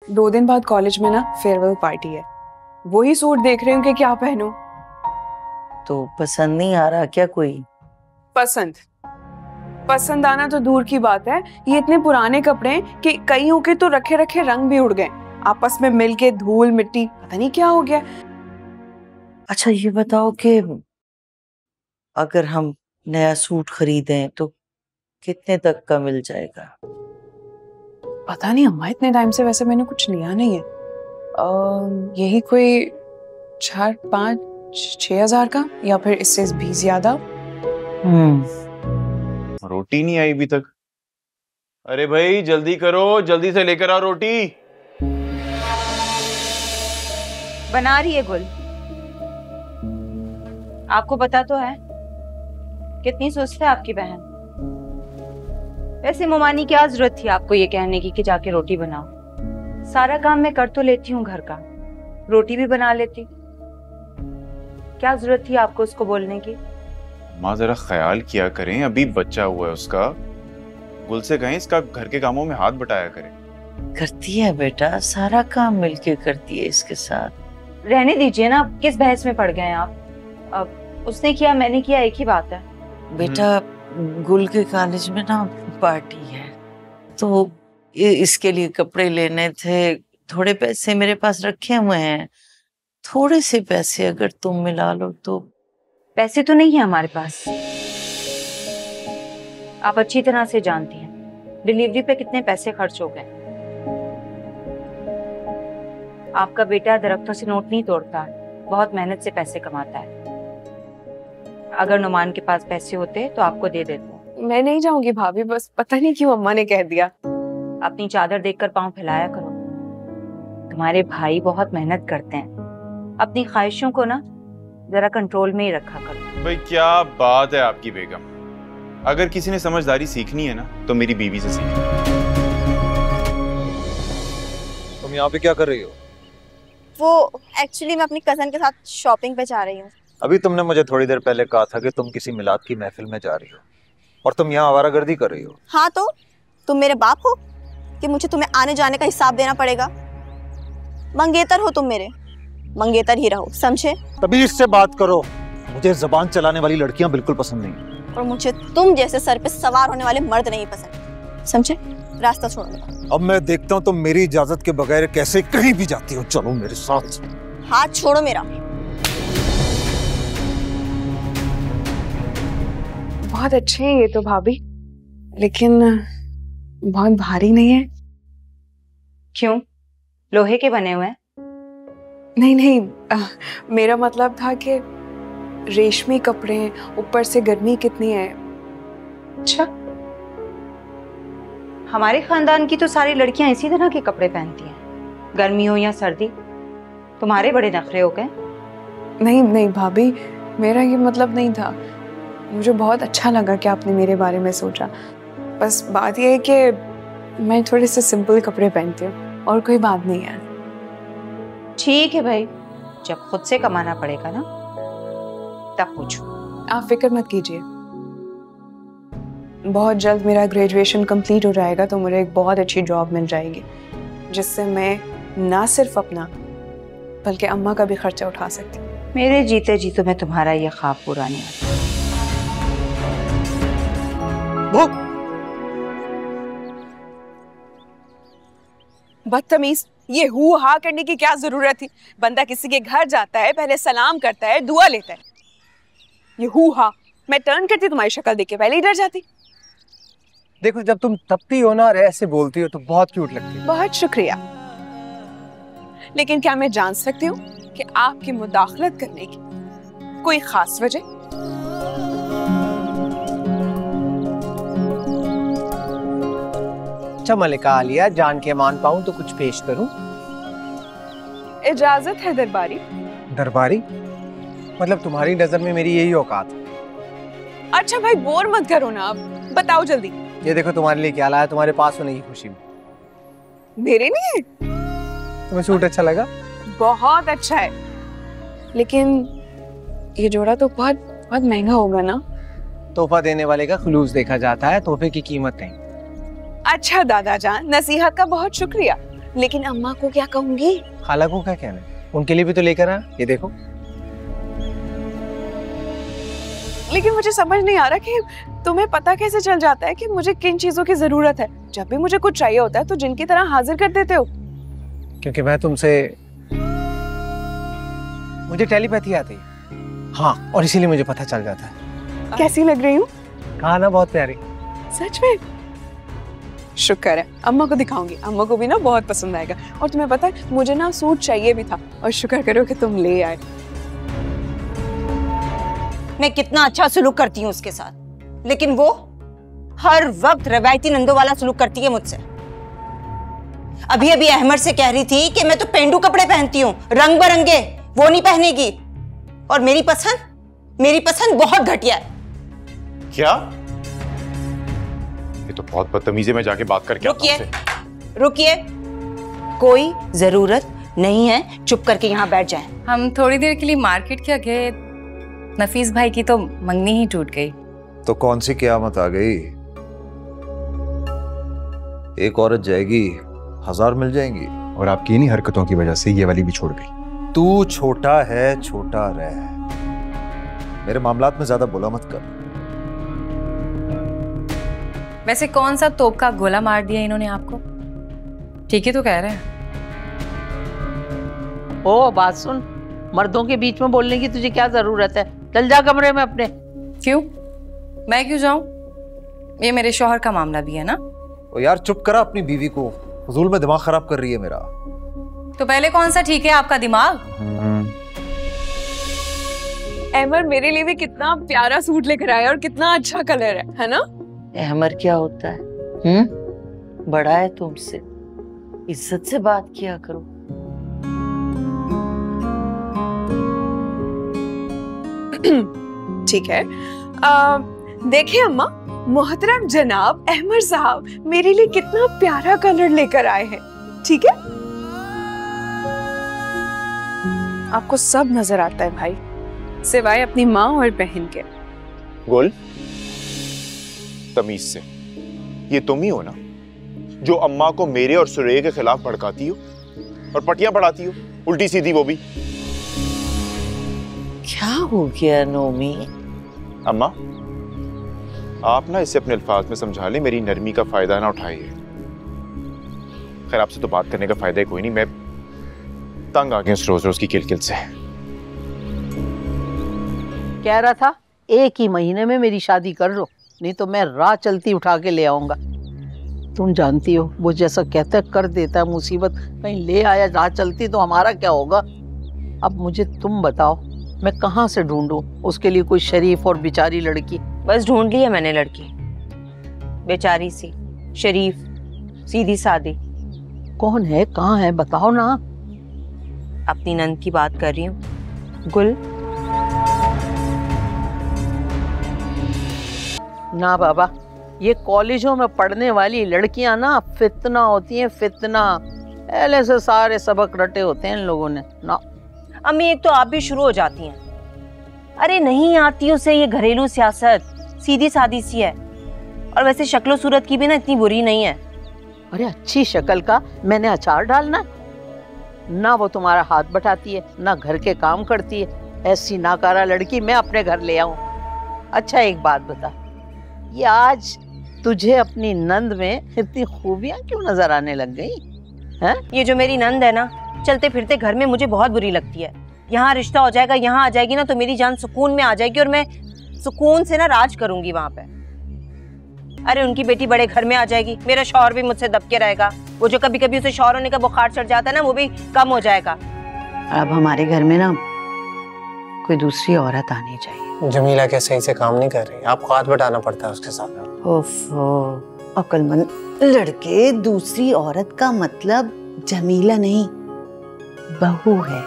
2 दिन बाद कॉलेज में ना फेयरवेल पार्टी है, वही सूट देख रही हूँ कि क्या पहनूं। तो पसंद नहीं आ रहा क्या कोई? पसंद आना तो दूर की बात है, ये इतने पुराने कपड़े हैं कि कईयों के तो रखे रखे रंग भी उड़ गए, आपस में मिलके धूल मिट्टी पता नहीं क्या हो गया। अच्छा ये बताओ कि अगर हम नया सूट खरीदें तो कितने तक का मिल जाएगा? पता नहीं अम्मा, इतने टाइम से वैसे मैंने कुछ लिया नहीं है। यही कोई 4-5-6 हजार का, या फिर इससे भी ज्यादा। रोटी नहीं आई अभी तक। अरे भाई जल्दी करो, जल्दी से लेकर आओ रोटी। बना रही है गुल। आपको पता तो है कितनी सुस्त है आपकी बहन। वैसे मोमानी क्या जरूरत थी आपको ये कहने की कि जाके रोटी बनाओ। सारा काम मैं कर तो लेती हूँ घर का, रोटी भी बना लेती। क्या जरूरत थी आपको उसको बोलने की? माँ जरा ख्याल किया करें, अभी बच्चा हुआ है उसका। गुल से कहें इसका घर के कामों में हाथ बटाया करें। करती है बेटा, सारा काम मिलके करती है इसके साथ। रहने दीजिए ना, किस बहस में पड़ गए आप? अब उसने किया मैंने किया एक ही बात है। बेटा गुल के कॉलेज में ना पार्टी है, तो इसके लिए कपड़े लेने थे। थोड़े पैसे मेरे पास रखे हुए हैं, थोड़े से पैसे अगर तुम मिला लो तो। पैसे तो नहीं है हमारे पास, आप अच्छी तरह से जानती हैं डिलीवरी पे कितने पैसे खर्च हो गए। आपका बेटा दरख्तों से नोट नहीं तोड़ता, बहुत मेहनत से पैसे कमाता है। अगर नुमान के पास पैसे होते तो आपको दे देते। मैं नहीं जाऊंगी भाभी, बस पता नहीं क्यों अम्मा ने कह दिया। अपनी चादर देखकर पांव फैलाया करो। तुम्हारे भाई बहुत मेहनत करते हैं, अपनी ख्वाहिशों को ना जरा कंट्रोल में ही रखा करो। भाई क्या बात है आपकी बेगम, अगर किसी ने समझदारी सीखनी है ना तो मेरी बीवी से सीखनी। तुम यहाँ पे क्या कर रही हो? वो एक्चुअली मैं अपनी कजन के साथ शॉपिंग पे जा रही हूँ। अभी तुमने मुझे थोड़ी देर पहले कहा था कि तुम किसी मिलाद की महफिल में जा रही हो और तुम यहाँ आवारागर्दी कर रही हो। हाँ तो तुम मेरे बाप हो कि मुझे तुम्हें आने जाने का हिसाब देना पड़ेगा? मंगेतर हो तुम मेरे, मंगेतर ही रहो, समझे? तमीज से बात करो, मुझे जुबान चलाने वाली लड़कियां बिल्कुल पसंद नहीं। और मुझे तुम जैसे सर पे सवार होने वाले मर्द नहीं पसंद, समझे? रास्ता छोड़ो मेरा। अब मैं देखता हूँ तुम मेरी इजाजत के बगैर कैसे कहीं भी जाती हो। चलो मेरे साथ। हाथ छोड़ो मेरा। बहुत अच्छे हैं ये तो भाभी, लेकिन बहुत भारी नहीं है। क्यों, लोहे के बने हुए हैं? नहीं, मेरा मतलब था कि रेशमी कपड़े हैं, ऊपर से गर्मी कितनी है। अच्छा, हमारे खानदान की तो सारी लड़कियां इसी तरह के कपड़े पहनती हैं, गर्मी हो या सर्दी। तुम्हारे बड़े नखरे हो गए। नहीं भाभी, मेरा ये मतलब नहीं था। मुझे बहुत अच्छा लगा कि आपने मेरे बारे में सोचा। बस बात यह है कि मैं थोड़े से सिंपल कपड़े पहनती हूँ, और कोई बात नहीं है। ठीक है भाई, जब खुद से कमाना पड़ेगा ना तब पूछो। आप फिक्र मत कीजिए, बहुत जल्द मेरा ग्रेजुएशन कंप्लीट हो जाएगा तो मुझे एक बहुत अच्छी जॉब मिल जाएगी, जिससे मैं ना सिर्फ अपना बल्कि अम्मा का भी खर्चा उठा सकती हूँ। मेरे जीते जी तो मैं तुम्हारा ये ख्वाब पूरा नहीं होता। बदतमीज, ये हु हा करने की क्या जरूरत थी? बंदा किसी के घर जाता है, पहले सलाम करता है, दुआ लेता है। ये हु हा, मैं टर्न करती तुम्हारी शक्ल देख के पहले ही डर जाती। देखो, जब तुम तपती हो ना और ऐसे बोलती हो तो बहुत क्यूट लगती है। बहुत शुक्रिया, लेकिन क्या मैं जान सकती हूँ कि आपकी मुदाखलत करने की कोई खास वजह? अच्छा मलिका आलिया, जान के मान पाऊं तो कुछ पेश करूं? इजाजत है दरबारी। दरबारी मतलब तुम्हारी नजर में मेरी यही औकात है? अच्छा भाई, बोर मत करो ना, अब बताओ जल्दी। ये देखो तुम्हारे लिए क्या लाया, तुम्हारे पास होने की खुशी में। मेरे लिए? तुम्हें सूट अच्छा लगा? बहुत अच्छा है, लेकिन ये जोड़ा तो बहुत बहुत महंगा होगा ना? तोहफा देने वाले का खुलूस देखा जाता है, तोहफे की कीमत नहीं। अच्छा दादा जान, नसीहत का बहुत शुक्रिया, लेकिन अम्मा को क्या कहूंगी? खाला को क्या कहना है? उनके लिए भी तो लेकर आ, ये देखो। लेकिन मुझे समझ नहीं आ रहा कि तुम्हें पता कैसे चल जाता है कि मुझे किन चीजों की जरूरत है। जब भी मुझे कुछ चाहिए होता है तो जिनकी तरह हाजिर कर देते हो। क्योंकि मैं तुमसे, मुझे टेलीपैथी आती है। हाँ, और इसीलिए मुझे पता चल जाता है। कैसी लग रही हूँ? कहा ना, बहुत प्यारी। सच में? शुक्र है, अम्मा को दिखाऊंगी, अम्मा को भी ना बहुत पसंद आएगा। और तुम्हें पता है मुझे ना सूट चाहिए भी था, और शुक्र करो कि तुम ले आए। मैं कितना अच्छा सलूक करती हूँ उसके साथ, लेकिन वो हर वक्त रवायती नंदों वाला सलूक करती है मुझसे। अभी अभी अहमद से कह रही थी कि मैं तो पेंडू कपड़े पहनती हूँ, रंग बिरंगे, वो नहीं पहनेगी। और मेरी पसंद बहुत घटिया है। क्या? ये तो बहुत बदतमीजी में जाके बात करके रुकिए, कोई जरूरत नहीं है, चुप करके यहाँ बैठ जाएं। हम थोड़ी देर के लिए मार्केट क्या गए, नफीस भाई की तो मंगनी ही टूट गई। तो कौन सी क़यामत आ गई? एक औरत जाएगी, 1000 मिल जाएंगी। और आपकी इन्हीं हरकतों की वजह से ये वाली भी छोड़ गई। तू छोटा है, छोटा रह। मेरे मामलात में ज्यादा बोला मत कर। वैसे कौन सा तोप का गोला मार दिया इन्होंने आपको? ठीक ही तो कह रहे हैं। ओ बात सुन, मर्दों के बीच में बोलने की तुझे क्या जरूरत है? चल जा कमरे में अपने। क्यों? मैं क्यों जाऊं? ये मेरे शौहर का मामला भी है ना। ओ यार चुप करा अपनी बीवी को, फजूल में दिमाग खराब कर रही है मेरा। तो पहले कौन सा ठीक है आपका दिमाग? अहमद मेरे लिए भी कितना प्यारा सूट लेकर आया और कितना अच्छा कलर है ना? अहमद क्या होता है? बड़ा है तुमसे, इज्जत से बात किया करो। ठीक है। देखिए अम्मा, मोहतरम जनाब अहमद साहब मेरे लिए कितना प्यारा कलर लेकर आए हैं। ठीक है, आपको सब नजर आता है भाई, सिवाय अपनी माँ और बहन के। गुल, तमीज से, ये तुम ही हो ना जो अम्मा को मेरे और सुरेय के खिलाफ भड़काती हो और पटियां पढ़ाती हो, उल्टी सीधी वो भी। क्या हो गया नोमी? अम्मा, आप ना इसे अपने अल्फाज में समझा ले, मेरी नरमी का फायदा ना उठाइए। खैर आपसे तो बात करने का फायदा ही कोई नहीं, मैं तंग आ गया उस रोज रोज की किलकिल से। कह रहा था 1 ही महीने में मेरी शादी कर लो, नहीं तो मैं राह चलती उठा के ले आऊंगा। तुम जानती हो वो जैसा कहता है कर देता है, मुसीबत कहीं ले आया राह चलती तो हमारा क्या होगा? अब मुझे तुम बताओ मैं कहाँ से ढूंढूं उसके लिए कोई शरीफ और बेचारी लड़की? बस ढूंढ ली है मैंने लड़की, बेचारी सी, शरीफ, सीधी सादी। कौन है, कहाँ है, बताओ ना। अपनी नंद की बात कर रही हूँ, गुल। ना बाबा, ये कॉलेजों में पढ़ने वाली लड़कियां ना फितना होती हैं, फितना। पहले से सारे सबक रटे होते हैं इन लोगों ने ना। अम्मी एक तो आप भी शुरू हो जाती हैं। अरे नहीं आती उसे ये घरेलू सियासत, सीधी सादी सी है। और वैसे शक्लो सूरत की भी ना इतनी बुरी नहीं है। अरे अच्छी शक्ल का मैंने अचार डालना? ना वो तुम्हारा हाथ बटाती है, ना घर के काम करती है। ऐसी नाकारा लड़की मैं अपने घर ले आऊं? अच्छा एक बात बता, ये आज तुझे अपनी नंद में इतनी खूबियां क्यों नजर आने लग गई हैं? ये जो मेरी नंद है ना, चलते फिरते घर में मुझे बहुत बुरी लगती है। यहाँ रिश्ता हो जाएगा, यहाँ आ जाएगी ना तो मेरी जान सुकून में आ जाएगी और मैं सुकून से ना राज करूंगी वहां पे। अरे उनकी बेटी बड़े घर में आ जाएगी, मेरा शौहर भी मुझसे दबके रहेगा। वो जो कभी कभी उसे शौहर होने का बुखार चढ़ जाता है ना, वो भी कम हो जाएगा। अब हमारे घर में ना कोई दूसरी औरत आनी चाहिए। जमीला क्या सही से काम नहीं कर रही, आपको हाथ बटाना पड़ता है उसके साथ। ओफो, अक्लमंद लड़के, दूसरी औरत का मतलब जमीला नहीं, बहू है।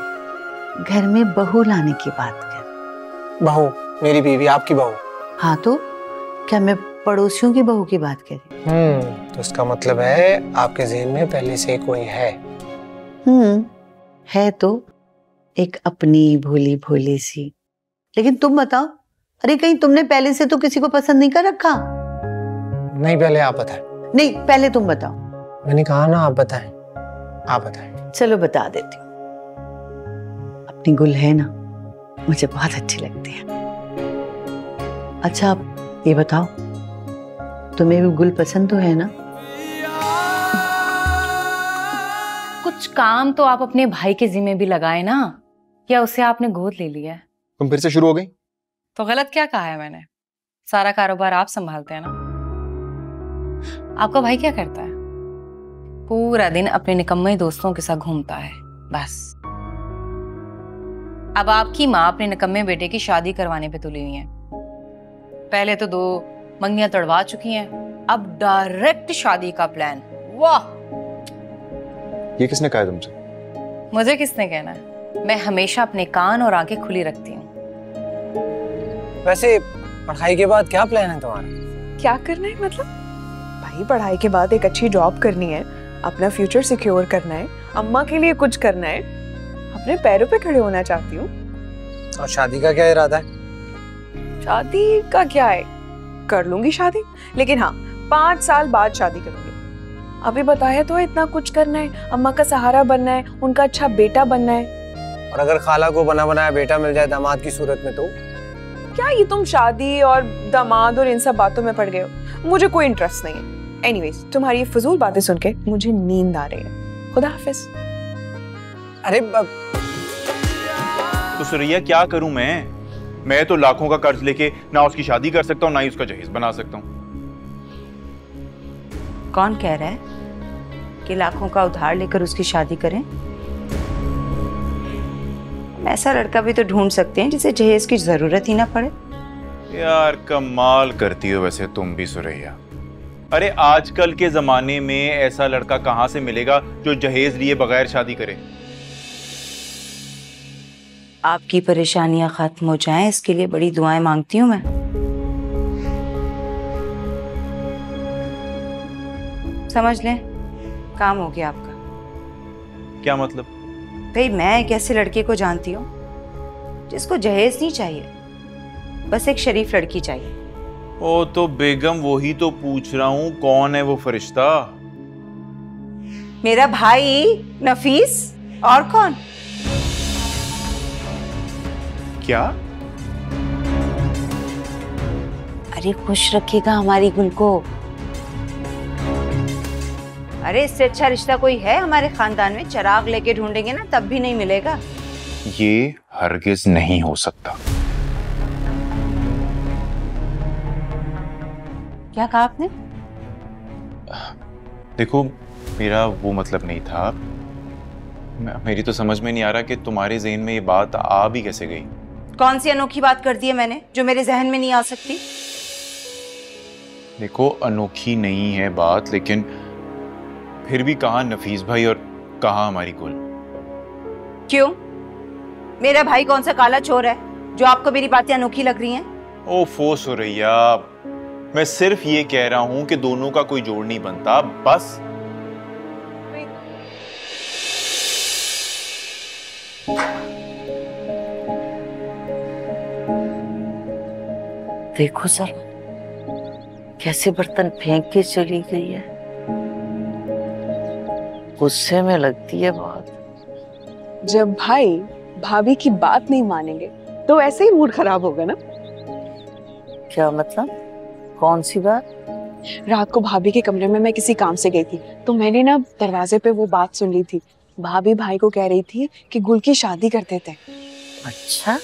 घर में बहू लाने की बात कर। बहू? मेरी बीवी आपकी बहू? हाँ तो क्या मैं पड़ोसियों की बहू की बात कर रही? तो इसका मतलब है आपके ज़हन में पहले से कोई है? है तो एक अपनी भोली भोली सी। लेकिन तुम बताओ, अरे कहीं तुमने पहले से तो किसी को पसंद नहीं कर रखा? नहीं, पहले आप बताएं। नहीं, पहले तुम बताओ। मैंने कहा ना आप बताएं। आप बताएं। चलो बता देती हूँ। अपनी गुल है ना, मुझे बहुत अच्छी लगती है। अच्छा आप ये बताओ, तुम्हें भी गुल पसंद तो है ना? कुछ काम तो आप अपने भाई के जिम्मे भी लगाए ना, या उसे आपने गोद ले लिया है? तुम फिर से शुरू हो गई? तो गलत क्या कहा है मैंने? सारा कारोबार आप संभालते हैं ना। आपका भाई क्या करता है? पूरा दिन अपने निकम्मे दोस्तों के साथ घूमता है बस। अब आपकी माँ अपने निकम्मे बेटे की शादी करवाने पे तुली हुई है। पहले तो 2 मंगियां तड़वा चुकी हैं, अब डायरेक्ट शादी का प्लान। वाह! ये किसने कहा है तुमसे? मुझे किसने कहना है? मैं हमेशा अपने कान और आंखें खुली रखती हूँ। वैसे पढ़ाई के बाद क्या प्लान है तुम्हारा? क्या करना है मतलब? भाई पढ़ाई के बाद एक अच्छी जॉब करनी है, अपना फ्यूचर सिक्योर करना है, अम्मा के लिए कुछ करना है, अपने पैरों पे खड़े होना चाहती हूँ। और शादी का क्या इरादा है? शादी का क्या है, कर लूंगी शादी, लेकिन हाँ 5 साल बाद शादी करूंगी। अभी बताया तो है, इतना कुछ करना है, अम्मा का सहारा बनना है, उनका अच्छा बेटा बनना है। और अगर खाला को बना बनाया बेटा मिल जाए दामाद की सूरत में तो? क्या ये तुम शादी और दामाद और इन सब बातों में पड़ गए हो? मुझे कोई इंटरेस्ट नहीं है। एनीवेज, तुम्हारी ये फजूल बातें सुन के मुझे नींद आ रही है। खुदा हाफिज। अरे तो सुरैया क्या करूं मैं तो लाखों का कर्ज लेके ना उसकी शादी कर सकता हूं, ना ही उसका जहेज बना सकता हूं। कौन कह रहा है कि लाखों का उधार लेकर उसकी शादी करें? ऐसा लड़का भी तो ढूंढ सकते हैं जिसे जहेज की जरूरत ही ना पड़े। यार कमाल करती हो वैसे तुम भी सुरैया। अरे आजकल के जमाने में ऐसा लड़का कहां से मिलेगा जो जहेज लिए बगैर शादी करे? आपकी परेशानियां खत्म हो जाएं, इसके लिए बड़ी दुआएं मांगती हूं मैं। समझ लें, काम हो गया आपका। क्या मतलब? भाई मैं एक ऐसे लड़के को जानती हूँ जिसको जहेज नहीं चाहिए, बस एक शरीफ लड़की चाहिए। ओ तो बेगम वही तो पूछ रहा हूँ, कौन है वो फरिश्ता? मेरा भाई नफीस, और कौन? क्या? अरे खुश रखिएगा हमारी गुल को। अरे इससे अच्छा रिश्ता कोई है हमारे खानदान में? चिराग लेके ढूंढेंगे ना तब भी नहीं मिलेगा। ये हरगिज नहीं हो सकता। क्या कहा आपने? देखो मेरा वो मतलब नहीं था। मेरी तो समझ में नहीं आ रहा कि तुम्हारे ज़हन में ये बात आ भी कैसे गई। कौन सी अनोखी बात कर दी है मैंने जो मेरे जहन में नहीं आ सकती? देखो अनोखी नहीं है बात, लेकिन फिर भी कहाँ नफीस भाई और कहाँ हमारी गुल? क्यों? मेरा भाई कौन सा काला चोर है जो आपको मेरी बातें अनोखी लग रही हैं? ओफो सुरैया, मैं सिर्फ ये कह रहा हूं कि दोनों का कोई जोड़ नहीं बनता, बस। देखो सर कैसे बर्तन फेंक के चली गई है, गुस्से में लगती है बहुत। जब भाई भाभी की बात नहीं मानेंगे तो ऐसे ही मूड खराब होगा ना। क्या मतलब? कौन सी बात? रात को भाभी के कमरे में मैं किसी काम से गई थी तो मैंने ना दरवाजे पे वो बात सुन ली थी। भाभी भाई को कह रही थी कि गुल की शादी करते थे। अच्छा?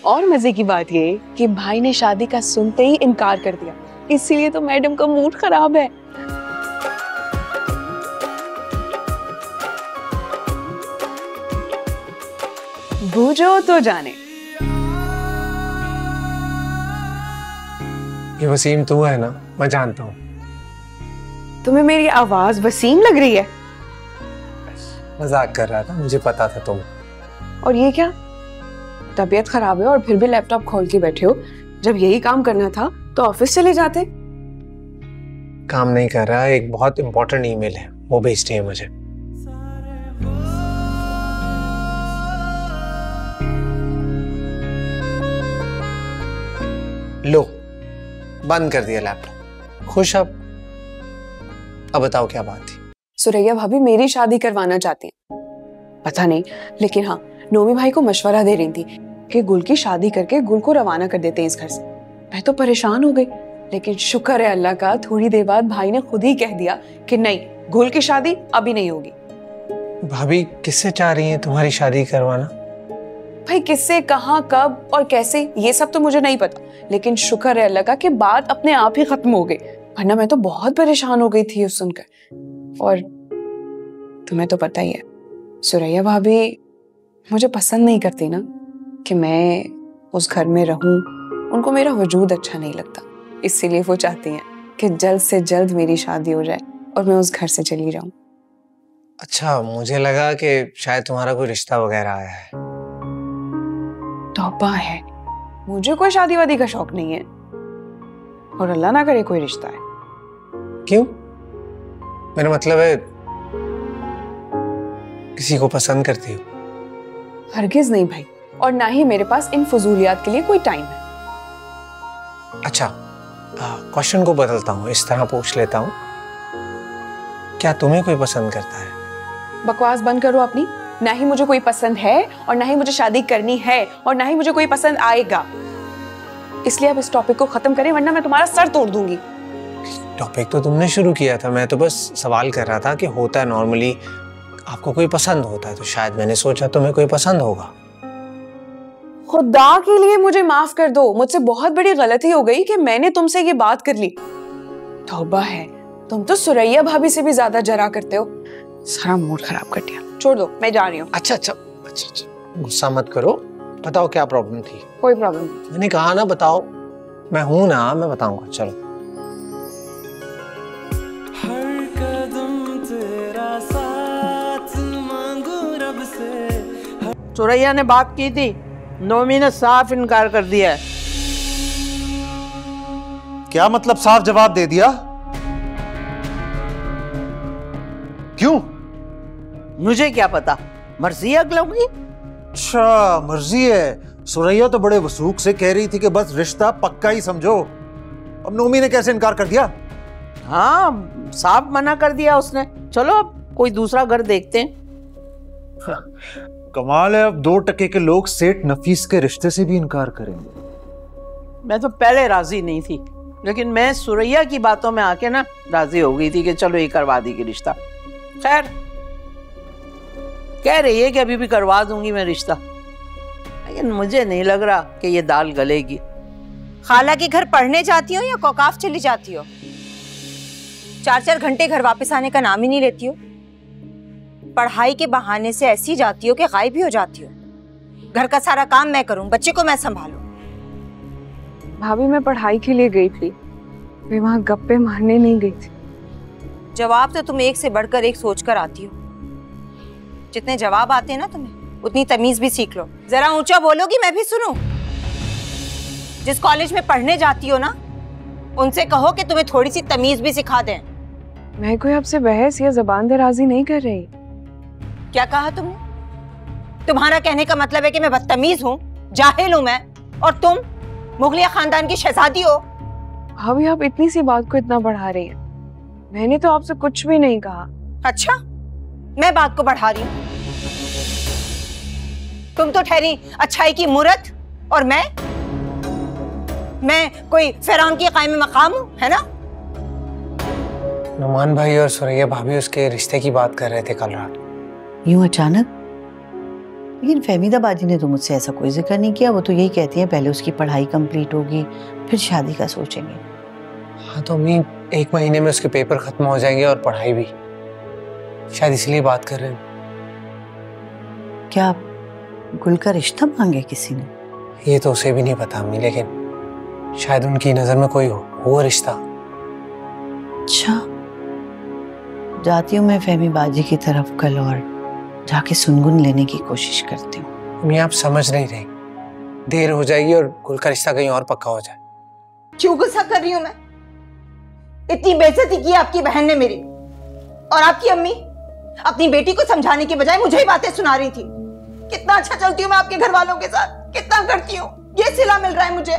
और मजे की बात ये कि भाई ने शादी का सुनते ही इनकार कर दिया, इसीलिए तो मैडम का मूड खराब है। बूझो तो जाने। ये वसीम तू है ना? मैं जानता हूँ। तुम्हें मेरी आवाज वसीम लग रही है? मजाक कर रहा था, मुझे पता था तुम। और ये क्या, तबीयत खराब है और फिर भी लैपटॉप खोल के बैठे हो? जब यही काम करना था तो ऑफिस चले जाते। काम नहीं कर रहा, एक बहुत इंपॉर्टेंट ईमेल है, वो भेजती है मुझे। लो, बंद कर दिया लैपटॉप। खुश अब बताओ क्या बात थी? सुरैया भाभी मेरी शादी करवाना चाहती हैं। पता नहीं, लेकिन हाँ, नोमी भाई को मशवरा दे रही थी कि गुल की शादी करके गुल को रवाना कर देते हैं इस घर से। मैं तो परेशान हो गई, लेकिन शुक्र है अल्लाह का, थोड़ी देर बाद भाई ने खुद ही कह दिया कि नहीं, गुल की शादी अभी नहीं होगी। भाभी किससे चाह रही हैं तुम्हारी शादी करवाना? भाई किससे, कहाँ, कब और कैसे, ये सब तो मुझे नहीं पता, लेकिन शुक्र है अल्लाह का कि बात अपने आप ही खत्म हो गई, वरना मैं तो बहुत परेशान हो गई थी उस सुनकर। और तुम्हें तो पता ही है, सुरैया भाभी मुझे पसंद नहीं करती ना कि मैं उस घर में रहूं, उनको मेरा वजूद अच्छा नहीं लगता, इसीलिए वो चाहती हैं कि जल्द से जल्द मेरी शादी हो जाए और मैं उस घर से चली जाऊं। अच्छा, मुझे लगा कि शायद तुम्हारा कोई रिश्ता वगैरह आया है। तौबा है, मुझे कोई शादी वादी का शौक नहीं है, और अल्लाह ना करे कोई रिश्ता है। क्यों? मेरा मतलब है किसी को पसंद करती हो? हरगिज नहीं भाई, और ना ही मेरे पास इन फजूलियात के लिए कोई टाइम है। अच्छा, क्वेश्चन को बदलता हूँ, इस तरह पूछ लेता हूँ, क्या तुम्हें कोई पसंद करता है? बकवास बंद करो अपनी। ना ही मुझे कोई पसंद है, और ना ही मुझे शादी करनी है, और ना ही मुझे कोई पसंद आएगा। इसलिए अब इस टॉपिक को खत्म करें, वरना मैं तुम्हारा सर तोड़ दूंगी। टॉपिक तो तुमने शुरू किया था, मैं तो बस सवाल कर रहा था कि होता है नॉर्मली आपको कोई पसंद होता है, तो शायद मैंने सोचा तुम्हें कोई पसंद होगा। खुदा के लिए मुझे माफ कर दो, मुझसे बहुत बड़ी गलती हो गई कि मैंने तुमसे ये बात कर ली। तौबा है, तुम तो सुरैया भाभी से भी ज्यादा जरा करते हो। सारा मूड खराब कर दिया, छोड़ दो, मैं जा रही हूँ। अच्छा, गुस्सा मत करो, बताओ क्या प्रॉब्लम थी? कोई प्रॉब्लम नहीं। मैंने कहा ना बताओ, मैं हूं ना, मैं बताऊंगा। चलो। हर कदम तेरा साथ मांगू रब से। सुरैया ने बात की थी, नोमी ने साफ इनकार कर दिया है। क्या मतलब साफ जवाब दे दिया? क्यों? मुझे क्या पता, मर्जी है अगलों की। अच्छा, मर्जी है। सुरैया तो बड़े वसूख से कह रही थी कि बस रिश्ता पक्का ही समझो। अब नोमी ने कैसे इनकार कर दिया? हाँ, साफ मना कर दिया उसने। चलो अब कोई दूसरा घर देखते हैं। कमाल है, अब 2 टके के लोग सेठ नफीस के रिश्ते से भी इनकार करेंगे। मैं तो पहले राजी नहीं थी, लेकिन मैं सुरैया की बातों में आके ना राजी हो गई थी कि चलो ये करवा देगी रिश्ता। खैर, कह रही है कि अभी भी करवा दूंगी मैं रिश्ता, लेकिन मुझे नहीं लग रहा कि ये दाल गलेगी। खाला के घर पढ़ने जाती हो या कोकाफ चली जाती हो? 4-4 घंटे घर वापस आने का नाम ही नहीं लेती हो। पढ़ाई के बहाने से ऐसी जाती हो कि गायब भी हो जाती हो। घर का सारा काम मैं करूं, बच्चे को मैं संभालूं। भाभी मैं पढ़ाई के लिए गई थी, मैं वहां गप्पे मारने नहीं गई थी। जवाब तो तुम एक से बढ़कर एक सोचकर आती हो। जितने जवाब आते हैं ना तुम्हें, उतनी तमीज भी सीख लो। जरा ऊंचा बोलोगी, मैं भी सुनूं। जिस कॉलेज में पढ़ने जाती हो ना, उनसे कहो कि तुम्हें थोड़ी सी तमीज भी सिखा दें। मैं कोई आपसे बहस या जबान दराजी नहीं कर रही। क्या कहा तुमने? तुम्हारा कहने का मतलब है कि मैं बदतमीज हूँ, जाहिल हूँ मैं, और तुम मुगलिया खानदान की शहजादी हो। भाभी आप इतनी सी बात को इतना बढ़ा रही हैं। मैंने तो आपसे कुछ भी नहीं कहा। अच्छा, मैं बात को बढ़ा रही हूँ? तुम तो ठहरी अच्छाई की मूरत, और मैं कोई फिरौन की कायम मकाम हूँ, है ना? नुमान भाई और सुरैया भाभी उसके रिश्ते की बात कर रहे थे कल रात। यूं अचानक? लेकिन फहमीदा बाजी ने तो मुझसे ऐसा कोई जिक्र नहीं किया। वो तो यही कहती है पहले उसकी पढ़ाई कंप्लीट होगी, फिर शादी का सोचेंगे। हाँ, तो अम्मी 1 महीने में उसके पेपर खत्म हो जाएंगे और पढ़ाई भी, शायद इसलिए बात कर रहे हैं। क्या गुल का रिश्ता मांगे किसी ने? ये तो उसे भी नहीं पता अम्मी, लेकिन शायद उनकी नजर में कोई हो रिश्ता। अच्छा, जाती हूँ मैं फहमी बाजी की तरफ कल और जाके सुनगुन लेने की कोशिश करती हूँ। अम्मी आप समझ नहीं रही, देर हो जाएगी और गुल का रिश्ता कहीं और पक्का हो जाए। क्यों गुस्सा कर रही हूँ मैं? इतनी बेइज्जती की आपकी बहन ने मेरी, और आपकी अम्मी अपनी बेटी को समझाने के बजाय मुझे ही बातें सुना रही थी। कितना अच्छा चलती हूँ मैं आपके घर वालों के साथ, कितना करती हूँ। ये सिला मिल रहा है मुझे,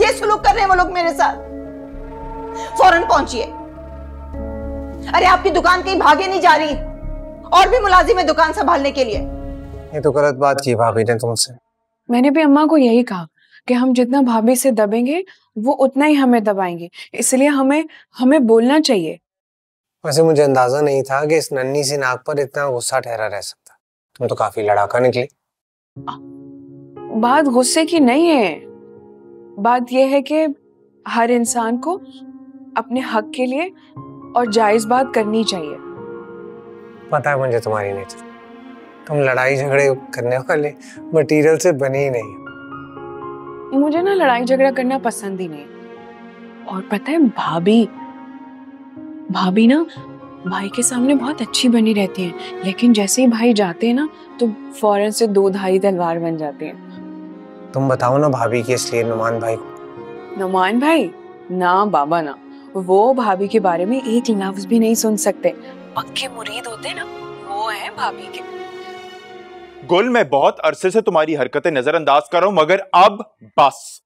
ये सलूक कर रहे हैं वो लोग मेरे साथ। फौरन पहुंचिए, अरे आपकी दुकान कहीं भागे नहीं जा रही, और भी मुलाजिम है दुकान संभालने के लिए। ये तो गलत बात की भाभी ने तुमसे। मैंने भी अम्मा को यही कहा कि हम जितना भाभी से दबेंगे वो उतना ही हमें दबाएंगे, इसलिए हमें बोलना चाहिए। वैसे मुझे अंदाजा नहीं था कि इस नन्ही सी नाक पर इतना गुस्सा ठहरा रह सकता। तुम तो काफी लड़ाका निकली। बात गुस्से की नहीं है, बात यह है कि हर इंसान को अपने हक के लिए और जायज बात करनी चाहिए। पता है मुझे तुम्हारी नेचर, तुम लड़ाई झगड़े करने वाले मटेरियल से बनी ही नहीं। मुझे ना लड़ाई झगड़ा करना पसंद ही नहीं। और पता है भाभी ना भाई के सामने बहुत अच्छी बनी रहती हैं, लेकिन जैसे ही भाई जाते हैं ना तो फौरन से दो धारी तलवार बन जाते हैं। तुम बताओ ना भाभी की इसलिए नुमान भाई को। नुमान भाई ना बाबा ना, वो भाभी के बारे में एक लफ्ज भी नहीं सुन सकते। पक्के मुरीद होते ना, वो है भाभी के। गुल, मैं बहुत अरसे से तुम्हारी हरकतें नजरअंदाज कर रहा हूं, मगर अब बस,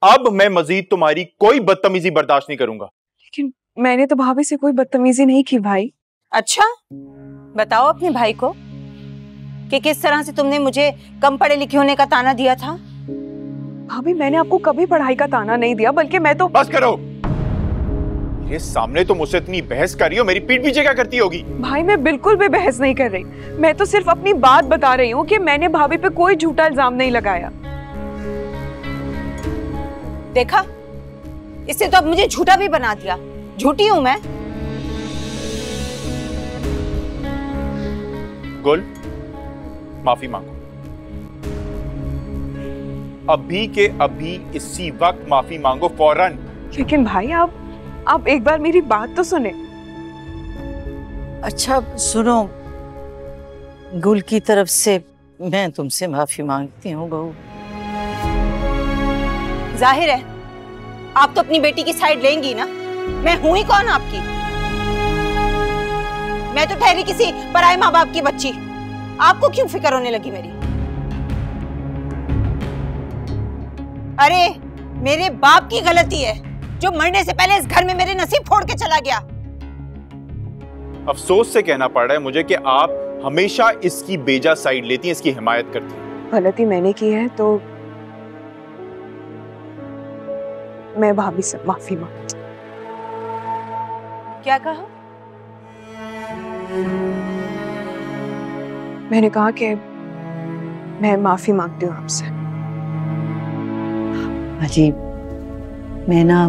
अब मैं मजीद तुम्हारी कोई बदतमीजी बर्दाश्त नहीं करूंगा। लेकिन मैंने तो भाभी से कोई बदतमीजी नहीं की भाई। अच्छा, बताओ अपने भाई को कि किस तरह से तुमने मुझे कम पढ़े लिखे होने का ताना दिया था। भाभी मैंने आपको कभी पढ़ाई का ताना नहीं दिया, बल्कि मैं तो। बस करो, ये सामने तो मुझसे इतनी बहस कर रही हो, मेरी पीठ पीछे क्या करती होगी? भाई मैं बिल्कुल भी बहस नहीं कर रही, मैं तो सिर्फ अपनी बात बता रही हूँ कि मैंने भाभी पे कोई झूठा इल्जाम नहीं लगाया। देखा, इससे तो अब मुझे झूठा भी बना दिया। झूठी हूं मैं। गुल, माफी मांगो, अभी के अभी इसी वक्त माफी मांगो, फौरन। लेकिन भाई आप एक बार मेरी बात तो सुने। अच्छा सुनो, गुल की तरफ से मैं तुमसे माफी मांगती हूँ बहू। जाहिर है आप तो अपनी बेटी की साइड लेंगी ना। मैं हूं ही कौन आपकी? मैं तो ठहरी किसी पराए माँ बाप की बच्ची। आपको क्यों फिक्र होने लगी मेरी? अरे मेरे बाप की गलती है जो मरने से पहले इस घर में मेरे नसीब फोड़ के चला गया। अफसोस से कहना पड़ रहा है मुझे कि आप हमेशा इसकी बेजा साइड लेती हैं, इसकी हिमायत करती हैं। गलती मैंने की है तो मैं भाभी से माफी मांगती। क्या कहा? मैंने कहा कि मैं माफी मांगती हूँ आपसे। अजी, मैं ना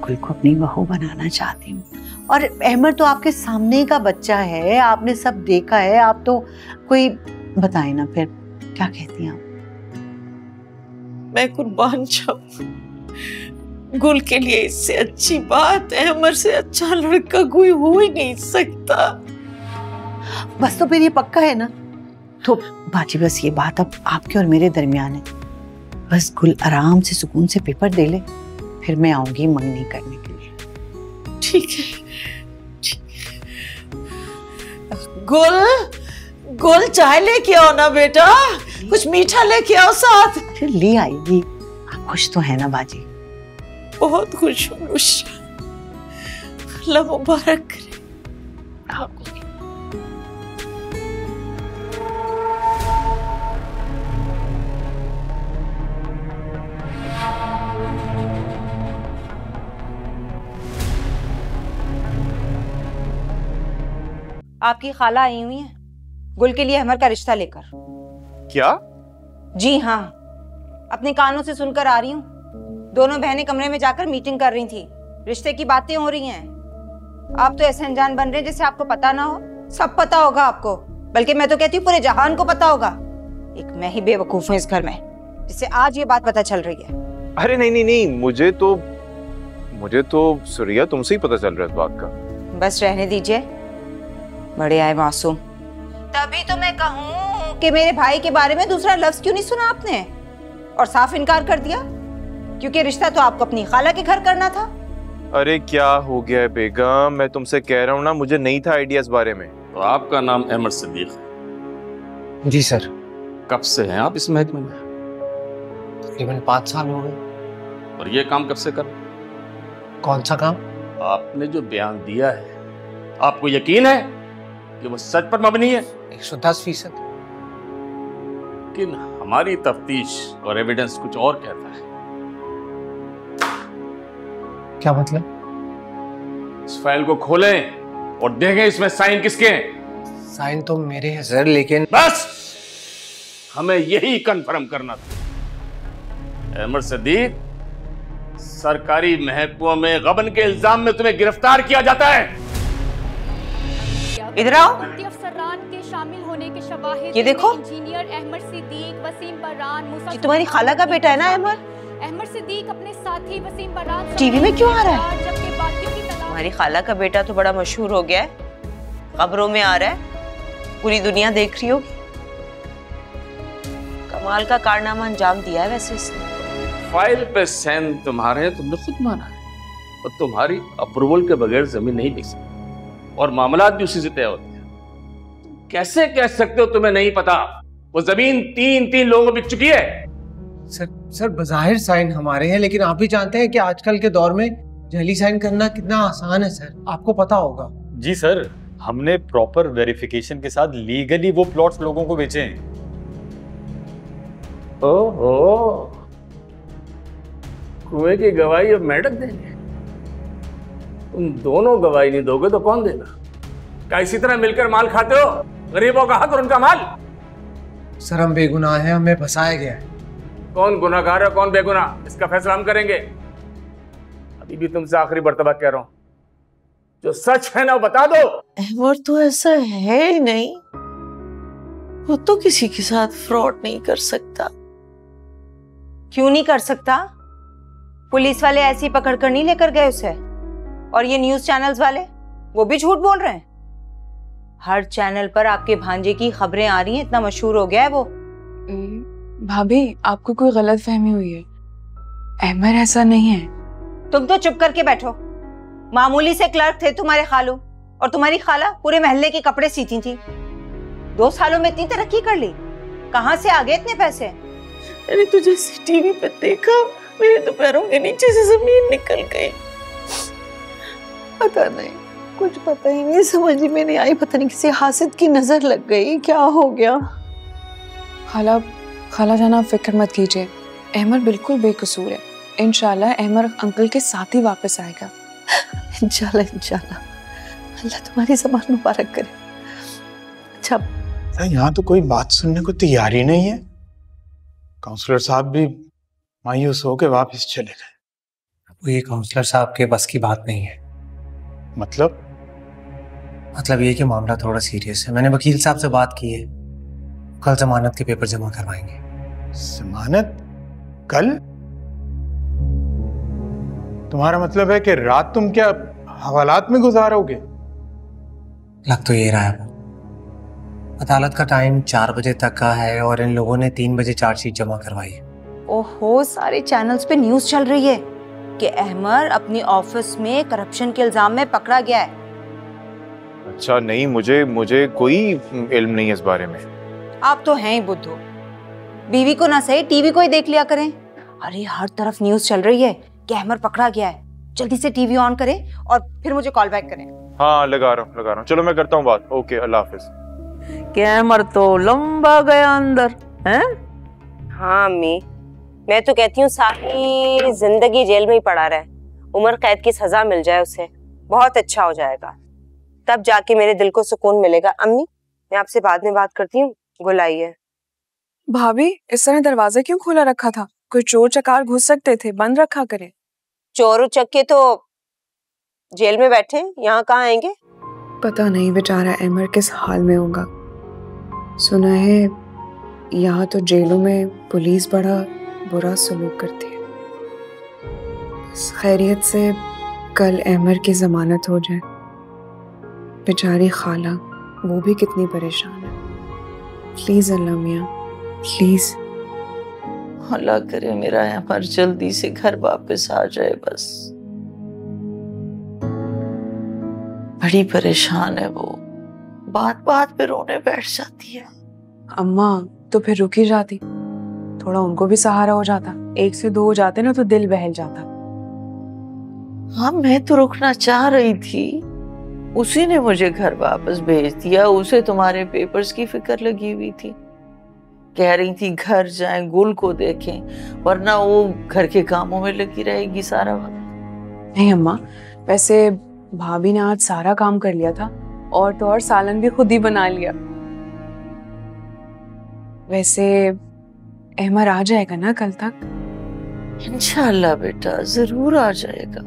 गुल को अपनी बहू बनाना चाहती हूँ, और अहमद तो आपके सामने का बच्चा है, आपने सब देखा है। आप तो कोई बताए ना, फिर क्या कहती हैं आप? मैं कुर्बान जाऊं, गुल के लिए इससे अच्छी बात अहमद से अच्छा लड़का कोई हो ही नहीं सकता। बस तो फिर ये पक्का है ना? तो बाजी बस ये बात अब आपके और मेरे दरमियान है। बस गुल आराम से सुकून से पेपर दे ले, फिर मैं आऊंगी मंगनी करने के लिए। ठीक है, गुल चाय लेके आओ ना बेटा, कुछ मीठा लेके आओ साथ। फिर ले आएगी। आप खुश तो है ना बाजी? बहुत खुश हूँ नुसरा, अल्लाह मुबारक करे आपको। आपकी खाला आई हुई है गुल के लिए अहमद का रिश्ता लेकर। क्या? जी हाँ, अपने कानों से सुनकर आ रही हूँ। दोनों बहनें कमरे में जाकर मीटिंग कर रही थी, रिश्ते की बातें हो रही हैं। आप तो ऐसे अनजान बन रहे हैं जैसे आपको पता ना हो। सब पता होगा आपको, बल्कि मैं तो कहती हूँ पूरे जहान को पता होगा। एक मैं ही बेवकूफ हूँ इस घर में जिससे आज ये बात पता चल रही है। अरे नहीं, मुझे तो सुरिया तुमसे ही पता चल रहा है इस बात का। बस रहने दीजिए, बड़े आए मासूम। तभी तो मैं कहूँ कि मेरे भाई के बारे में दूसरा लफ्ज क्यों नहीं सुना आपने और साफ इनकार कर दिया, क्योंकि रिश्ता तो आपको अपनी खाला के घर करना था। अरे क्या हो गया है बेगम, मैं तुमसे कह रहा हूँ ना, मुझे नहीं था आइडिया इस बारे में। तो आपका नाम अहमद सिद्दीक है? जी सर। कब से हैं आप इस महकमे में? तकरीबन 5 साल हो गए। और ये काम कब से कर? कौन सा काम? आपने जो बयान दिया है आपको यकीन है कि वो सच पर मबनी है? 110%। लेकिन हमारी तफ्तीश और एविडेंस कुछ और कहता है। क्या मतलब? इस फाइल को खोलें और देखें इसमें साइन किसके हैं। साइन तो मेरे हैं सर, लेकिन बस हमें यही कंफर्म करना था। अहमद सदीक, सरकारी महकमों में गबन के इल्जाम में तुम्हें गिरफ्तार किया जाता है। इधर आओ। के शामिल होने के शवाहिद ये देखो, इंजीनियर अहमद सिद्दीक, वसीम बर्रान, ये तुम्हारी खाला का बेटा है ना अहमद? अहमद सिद्दीक अपने साथी वसीम बर्रान टीवी में क्यों आ रहा है? जबकि बाकियों की तलाश। तुम्हारी खाला का बेटा तो बड़ा मशहूर हो गया है, खबरों में आ रहा है, पूरी दुनिया देख रही होगी। कमाल का कारनामा अंजाम दिया है वैसे इसने। फाइल पे साइन तुम्हारे हैं, तुमने खुद माना है, और तुम्हारी अप्रूवल के बगैर जमीन नहीं बिक सकती, और मामलात भी उसी से तय होते हैं। कैसे कह सकते हो तुम्हें नहीं पता? वो जमीन तीन लोगों को बिक चुकी है। सर बज़ाहिर साइन हमारे हैं, लेकिन आप भी जानते हैं कि आजकल के दौर में जली साइन करना कितना आसान है सर, आपको पता होगा। जी सर, हमने प्रॉपर वेरिफिकेशन के साथ लीगली वो प्लॉट्स लोगों को बेचे हैं। ओहो, कुएं की गवाही अब मेंढक देंगे? तुम दोनों गवाही नहीं दोगे तो कौन देगा? क्या इसी तरह मिलकर माल खाते हो, गरीबों का हक और उनका माल? सर हम बेगुनाह हैं, हमें फंसाया गया है। कौन गुनाहगार है कौन बेगुनाह, इसका फैसला हम करेंगे। अभी भी तुमसे आखिरी मर्तबा कह रहा हूं, जो सच है ना वो बता दो। अहमद तो ऐसा है ही नहीं, वो तो किसी के साथ फ्रॉड नहीं कर सकता। क्यों नहीं कर सकता? पुलिस वाले ऐसी पकड़ कर नहीं लेकर गए उसे, और ये न्यूज चैनल्स वाले वो भी झूठ बोल रहे हैं। हर चैनल पर आपके भांजे की खबरें आ रही हैं, इतना मशहूर हो गया है वो। भाभी आपको कोई गलत फहमी हुई है, अहमद ऐसा नहीं है। तुम तो चुप करके बैठो। मामूली से क्लर्क थे तुम्हारे खालू, और तुम्हारी खाला पूरे महल्ले के कपड़े सीती थी। 2 सालों में इतनी तरक्की कर ली, कहां से आ गए इतने पैसे? मैंने तो जैसे टीवी पे देखा, मेरे तो पैरों के नीचे से जमीन निकल गई। पता नहीं, कुछ पता ही नहीं, समझ में नहीं आई। पता नहीं किसी हासिद की नजर लग गई, क्या हो गया। खाला जान आप फिक्र मत कीजिए, अहमद बिल्कुल बेकसूर है। इंशाल्लाह अहमद अंकल के साथ ही वापस आएगा। इंशाल्लाह इंशाल्लाह, अल्लाह तुम्हारी ज़बान मुबारक करे। अच्छा यहाँ तो कोई बात सुनने को तैयार ही नहीं है। काउंसलर साहब भी मायूस होकर वापस चले गए। वो ये काउंसलर साहब के बस की बात नहीं है। मतलब ये कि मामला थोड़ा सीरियस है। मैंने वकील साहब से बात की है, कल जमानत के पेपर जमा करवाएंगे। जमानत कल? तुम्हारा मतलब है कि रात तुम क्या हवालात में गुजारोगे? लग तो ये रहा है। अदालत का टाइम 4 बजे तक का है, और इन लोगों ने 3 बजे चार्जशीट जमा करवाई है। ओहो, सारे चैनल्स पे न्यूज चल रही है कि अहमद अपनी ऑफिस में करप्शन के इल्जाम में पकड़ा गया है। अच्छा नहीं, मुझे कोई इल्म नहीं है इस बारे में। आप तो हैं ही बुद्धू, बीवी को ना सही टीवी को ही देख लिया करें। अरे हर तरफ न्यूज चल रही है कि अहमद पकड़ा गया है। जल्दी से टीवी ऑन करें और फिर मुझे कॉल बैक करें। हाँ लगा रहा हूँ। चलो मैं करता हूँ बात। ओके, अल्लाह हाफिज। अहमद तो लंबा गया अंदर हैं? हाँ अम्मी, मैं तो कहती हूँ सारी जिंदगी जेल में ही पड़ा रहे, उम्र कैद की सजा मिल जाए उसे, बहुत अच्छा हो जाएगा। तब जाके मेरे दिल को सुकून मिलेगा। अम्मी मैं आपसे बाद में बात करती हूँ, गुलाइए। भाभी इस तरह दरवाजा क्यों खोला रखा था? कोई चोर चकार घुस सकते थे, बंद रखा करें। चोर उचक्के तो जेल में बैठे, यहाँ कहाँ आएंगे? पता नहीं बेचारा अहमद किस हाल में होगा। सुना है यहाँ तो जेलों में पुलिस बड़ा बुरा सलूक करती है। बस खैरियत से कल अहमद की जमानत हो जाए। बेचारी खाला, वो भी कितनी परेशान है। प्लीज अल्लाह मियाँ, प्लीज। अल्लाह करे मेरा अहमद जल्दी से घर वापस आ जाए बस। बड़ी परेशान है वो, बात बात पे रोने बैठ जाती है। अम्मा तो फिर रुक ही जाती, थोड़ा उनको भी सहारा हो जाता। 1 से 2 हो जाते ना तो दिल बहल जाता। हाँ मैं तो रुकना चाह रही थी, उसी ने मुझे घर वापस भेज दिया। उसे तुम्हारे पेपर्स की फिक्र लगी हुई थी। कह रही थी घर जाएं, गुल को देखें, वरना वो घर के कामों में लगी रहेगी सारा वक्त। नहीं अम्मा, वैसे भाभी ने आज सारा काम कर लिया था और तो और सालन भी खुद ही बना लिया। वैसे अहमर आ जाएगा ना कल तक? इंशाल्लाह बेटा, जरूर आ जाएगा।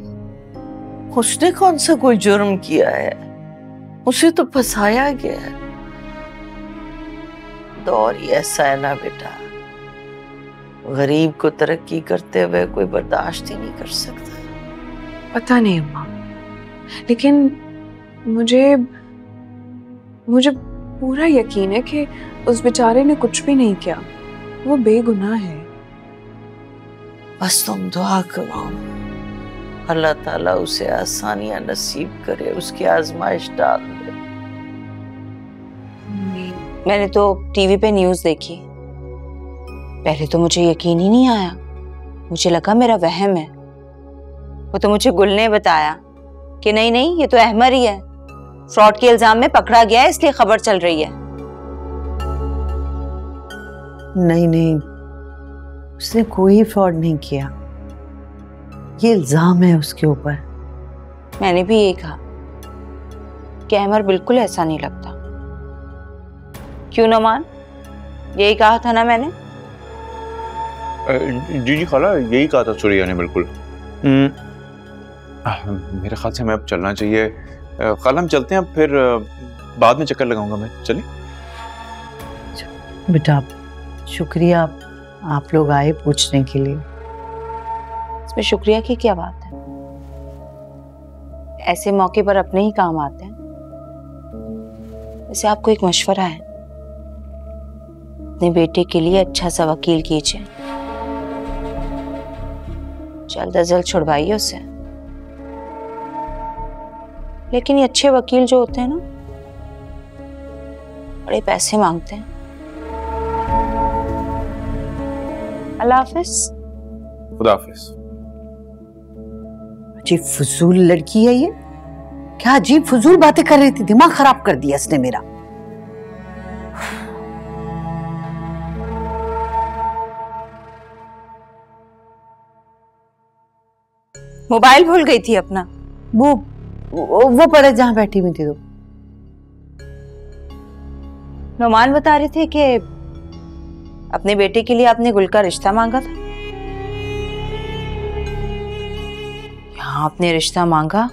उसने कौन सा कोई जुर्म किया है? उसे तो फंसाया गया है। दौर ही ऐसा है ना बेटा, गरीब को तरक्की करते हुए कोई बर्दाश्त ही नहीं कर सकता। पता नहीं अम्मा, लेकिन मुझे पूरा यकीन है कि उस बेचारे ने कुछ भी नहीं किया। वो बेगुनाह है। बस तुम दुआ करो, अल्लाह ताला उसे आसानियां नसीब करे, उसकी आजमाइश डाल दे। मैंने तो टीवी पे न्यूज़ देखी, पहले तो मुझे यकीन ही नहीं आया। मुझे लगा मेरा वहम है। वो तो मुझे गुल ने बताया कि नहीं नहीं, ये तो अहमर ही है, फ्रॉड के इल्जाम में पकड़ा गया है, इसलिए खबर चल रही है। नहीं नहीं, उसने कोई फ्रॉड नहीं किया, ये इल्जाम है उसके ऊपर। मैंने भी यही कहा कि अहमर बिल्कुल ऐसा नहीं लगता। क्यों नमान, यही कहा था ना मैंने? जी जी खाला, यही कहा था सुरैया ने बिल्कुल। मेरे ख्याल से हमें अब चलना चाहिए। खाला हम चलते हैं, अब फिर बाद में चक्कर लगाऊंगा मैं। चलिए बेटा, शुक्रिया आप लोग आए पूछने के लिए। इसमें शुक्रिया की क्या बात है? ऐसे मौके पर अपने ही काम आते हैं। वैसे आपको एक मशवरा है, अपने बेटे के लिए अच्छा सा वकील कीजिए, जल्द अज जल्द छुड़वाइए उसे। लेकिन ये अच्छे वकील जो होते हैं ना, बड़े पैसे मांगते हैं। अल्लाह हाफिज। खुदा हाफिज। अजीब फजूल लड़की है ये, क्या अजीब फजूल बातें कर रही थी, दिमाग खराब कर दिया इसने मेरा। मोबाइल भूल गई थी अपना। वो पड़े जहां बैठी हुई थी। तो नोमान बता रहे थे कि अपने बेटे के लिए आपने गुल का रिश्ता मांगा था। यहाँ आपने रिश्ता मांगा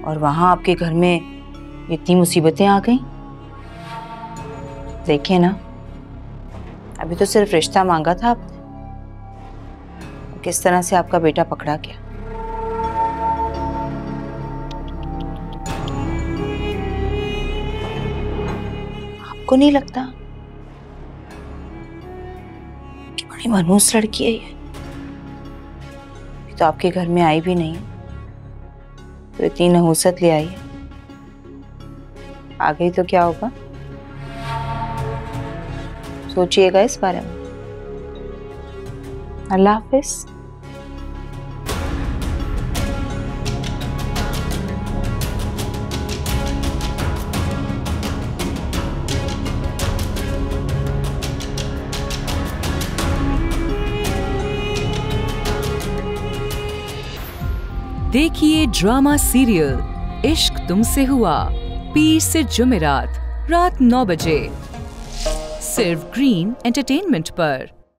और वहां आपके घर में इतनी मुसीबतें आ गई। देखिए ना, अभी तो सिर्फ रिश्ता मांगा था आपने, किस तरह से आपका बेटा पकड़ा गया। आपको नहीं लगता कि बड़ी मनहूस लड़की है ये? तो आपके घर में आई भी नहीं, तो इतनी नहूसत ले आई है। आ गई तो क्या होगा, सोचिएगा इस बारे में। अल्लाह हाफिज। देखिए ड्रामा सीरियल इश्क तुमसे हुआ, पीर से जुमेरात रात 9 बजे, सिर्फ ग्रीन एंटरटेनमेंट पर।